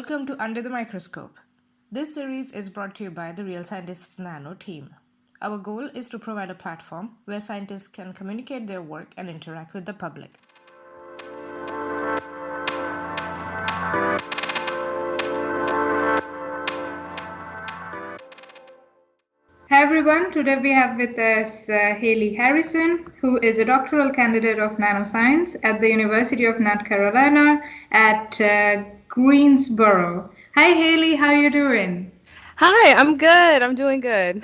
Welcome to Under the Microscope. This series is brought to you by the Real Scientists Nano team. Our goal is to provide a platform where scientists can communicate their work and interact with the public. Hi everyone, today we have with us Haley Harrison, who is a doctoral candidate of nanoscience at the University of North Carolina at Greensboro. Hi Haley, how are you doing? Hi, I'm good. I'm doing good.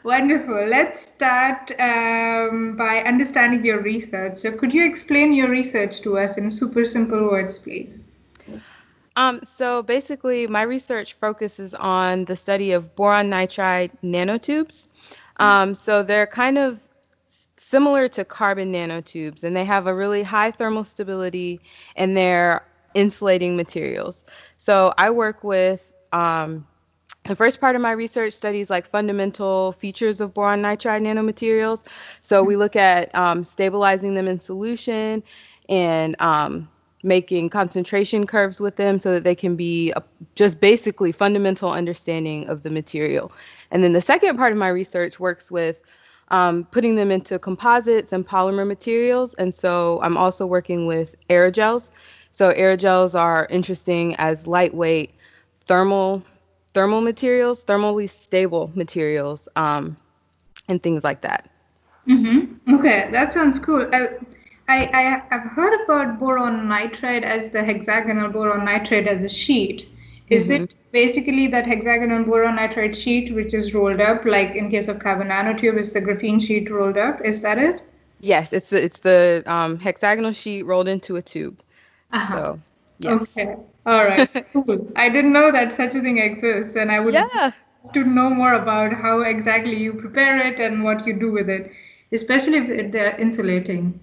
Wonderful. Let's start by understanding your research. So could you explain your research to us in super simple words, please? So basically, my research focuses on the study of boron nitride nanotubes. So they're kind of similar to carbon nanotubes, and they have a really high thermal stability, and they're insulating materials. So I work with the first part of my research studies like fundamental features of boron nitride nanomaterials. So we look at stabilizing them in solution and making concentration curves with them so that they can be just basically fundamental understanding of the material. And then the second part of my research works with putting them into composites and polymer materials. And so I'm also working with aerogels. So aerogels are interesting as lightweight thermal thermally stable materials, and things like that. Mm-hmm. Okay, that sounds cool. I've heard about boron nitride as the hexagonal boron nitride as a sheet. Is hmm it basically that hexagonal boron nitride sheet which is rolled up, like in case of carbon nanotube, is the graphene sheet rolled up? Is that it? Yes, it's the hexagonal sheet rolled into a tube. Uh-huh. So, yes. Okay. All right. Cool. I didn't know that such a thing exists, and I would Yeah. to know more about how exactly you prepare it and what you do with it, especially if they're insulating,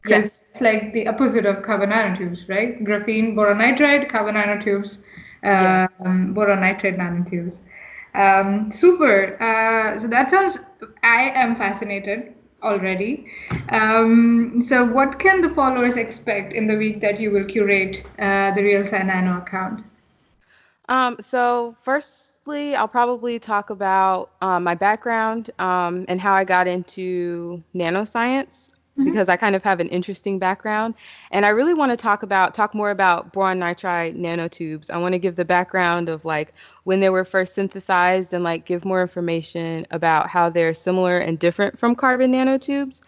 because Yes. it's like the opposite of carbon nanotubes, right? Graphene, boron nitride, carbon nanotubes, Yeah. boron nitride nanotubes. Super. So that sounds, I am fascinated already. So what can the followers expect in the week that you will curate the Real Sci Nano account? So firstly, I'll probably talk about my background and how I got into nanoscience Mhm. because I kind of have an interesting background. And I really want to talk more about boron nitride nanotubes. I want to give the background of like when they were first synthesized and like give more information about how they're similar and different from carbon nanotubes.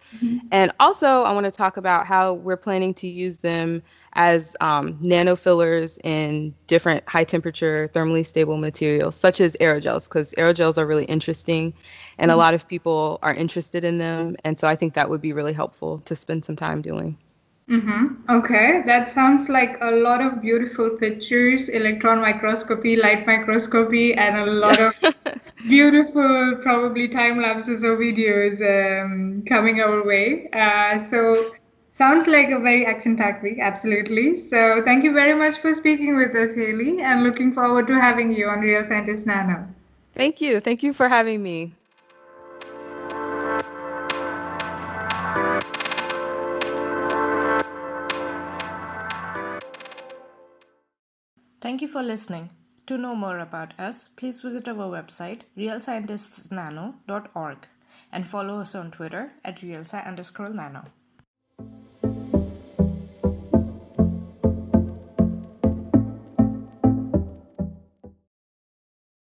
And also, I want to talk about how we're planning to use them as nanofillers in different high temperature, thermally stable materials, such as aerogels, because aerogels are really interesting and a lot of people are interested in them. And so I think that would be really helpful to spend some time doing. Mm-hmm. Okay, that sounds like a lot of beautiful pictures, electron microscopy, light microscopy, and a Yeah. lot of beautiful, probably time lapses or videos coming our way. So, sounds like a very action-packed week, absolutely. So, thank you very much for speaking with us, Haley, and looking forward to having you on Real Scientist Nano. Thank you. Thank you for having me. Thank you for listening. To know more about us, please visit our website realscientistsnano.org and follow us on Twitter at realsci_nano.